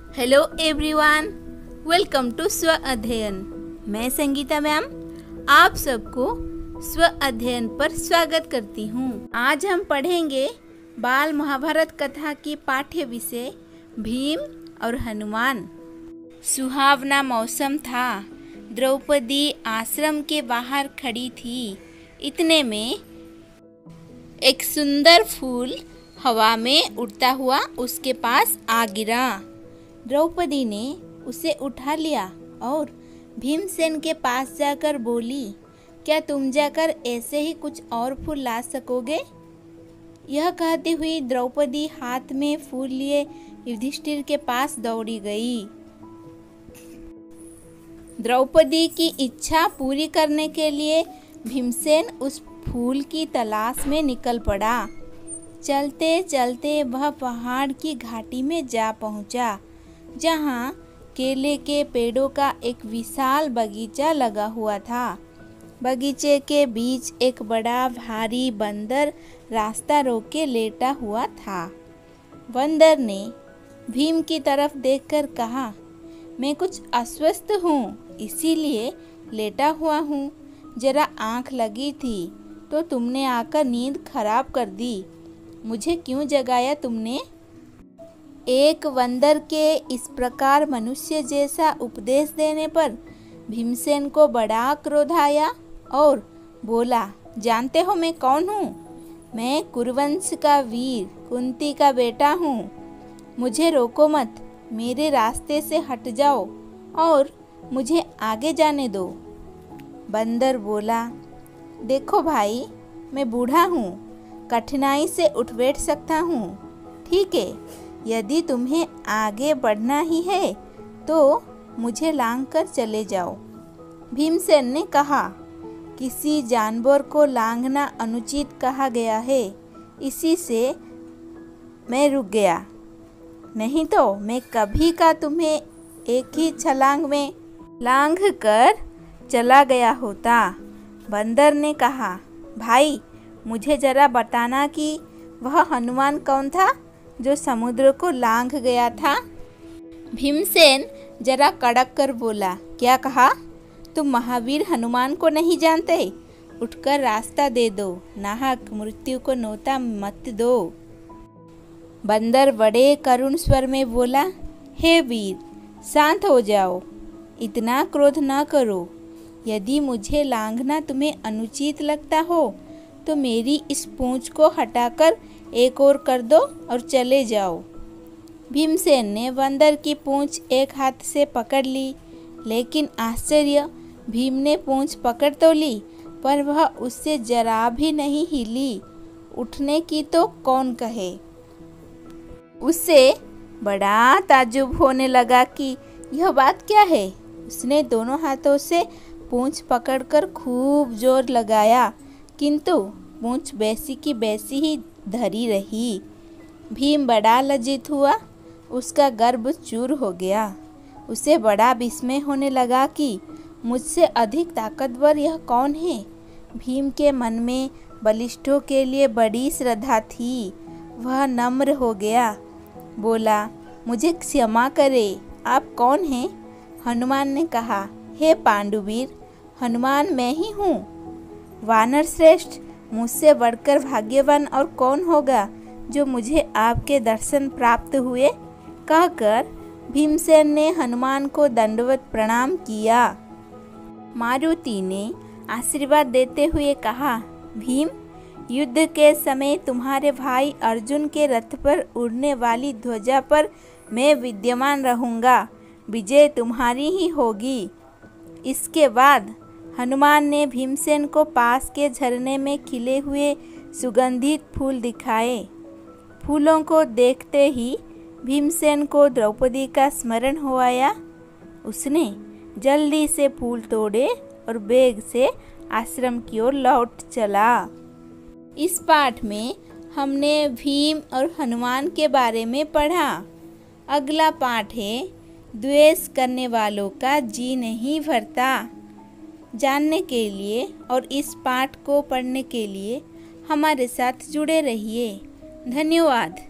Hello everyone, welcome to स्व अध्ययन। मैं संगीता मैम आप सबको स्व अध्ययन पर स्वागत करती हूँ। आज हम पढ़ेंगे बाल महाभारत कथा की पाठ्य विषय भीम और हनुमान। सुहावना मौसम था। द्रौपदी आश्रम के बाहर खड़ी थी। इतने में एक सुंदर फूल हवा में उड़ता हुआ उसके पास आ गिरा। द्रौपदी ने उसे उठा लिया और भीमसेन के पास जाकर बोली, क्या तुम जाकर ऐसे ही कुछ और फूल ला सकोगे? यह कहती हुई द्रौपदी हाथ में फूल लिए युधिष्ठिर के पास दौड़ी गई। द्रौपदी की इच्छा पूरी करने के लिए भीमसेन उस फूल की तलाश में निकल पड़ा। चलते चलते वह पहाड़ की घाटी में जा पहुंचा, जहां केले के पेड़ों का एक विशाल बगीचा लगा हुआ था। बगीचे के बीच एक बड़ा भारी बंदर रास्ता रोक के लेटा हुआ था। बंदर ने भीम की तरफ देखकर कहा, मैं कुछ अस्वस्थ हूँ, इसीलिए लेटा हुआ हूँ। जरा आँख लगी थी तो तुमने आकर नींद खराब कर दी। मुझे क्यों जगाया तुमने? एक बंदर के इस प्रकार मनुष्य जैसा उपदेश देने पर भीमसेन को बड़ा क्रोध आया और बोला, जानते हो मैं कौन हूँ? मैं कुरुवंश का वीर कुंती का बेटा हूँ। मुझे रोको मत, मेरे रास्ते से हट जाओ और मुझे आगे जाने दो। बंदर बोला, देखो भाई, मैं बूढ़ा हूँ, कठिनाई से उठ बैठ सकता हूँ। ठीक है, यदि तुम्हें आगे बढ़ना ही है तो मुझे लांघ कर चले जाओ। भीमसेन ने कहा, किसी जानवर को लांघना अनुचित कहा गया है, इसी से मैं रुक गया, नहीं तो मैं कभी का तुम्हें एक ही छलांग में लांघ कर चला गया होता। बंदर ने कहा, भाई मुझे जरा बताना कि वह हनुमान कौन था जो समुद्र को लांघ गया था? भीमसेन जरा कड़क कर बोला, क्या कहा? तुम महावीर हनुमान को नहीं जानते? उठकर रास्ता दे दो, नाहक मृत्यु को नौता मत दो। बंदर बड़े करुण स्वर में बोला, हे वीर, शांत हो जाओ, इतना क्रोध न करो। यदि मुझे लांघना तुम्हें अनुचित लगता हो तो मेरी इस पूंछ को हटाकर एक और कर दो और चले जाओ। भीमसेन ने बंदर की पूंछ एक हाथ से पकड़ ली, लेकिन आश्चर्य, भीम ने पूंछ पकड़ तो ली पर वह उससे जरा भी नहीं हिली। उठने की तो कौन कहे। उससे बड़ा ताज्जुब होने लगा कि यह बात क्या है। उसने दोनों हाथों से पूंछ पकड़कर खूब जोर लगाया, किंतु पूंछ वैसी की वैसी ही धरी रही। भीम बड़ा लज्जित हुआ, उसका गर्भ चूर हो गया। उसे बड़ा विस्मय होने लगा कि मुझसे अधिक ताकतवर यह कौन है। भीम के मन में बलिष्ठों के लिए बड़ी श्रद्धा थी। वह नम्र हो गया, बोला, मुझे क्षमा करे, आप कौन हैं? हनुमान ने कहा, हे पांडुवीर, हनुमान मैं ही हूँ। वानर श्रेष्ठ, मुझसे बढ़कर भाग्यवान और कौन होगा जो मुझे आपके दर्शन प्राप्त हुए? कहकर भीमसेन ने हनुमान को दंडवत प्रणाम किया। मारुति ने आशीर्वाद देते हुए कहा, भीम, युद्ध के समय तुम्हारे भाई अर्जुन के रथ पर उड़ने वाली ध्वजा पर मैं विद्यमान रहूँगा, विजय तुम्हारी ही होगी। इसके बाद हनुमान ने भीमसेन को पास के झरने में खिले हुए सुगंधित फूल दिखाए। फूलों को देखते ही भीमसेन को द्रौपदी का स्मरण हो आया। उसने जल्दी से फूल तोड़े और वेग से आश्रम की ओर लौट चला। इस पाठ में हमने भीम और हनुमान के बारे में पढ़ा। अगला पाठ है, द्वेष करने वालों का जी नहीं भरता। जानने के लिए और इस पाठ को पढ़ने के लिए हमारे साथ जुड़े रहिए। धन्यवाद।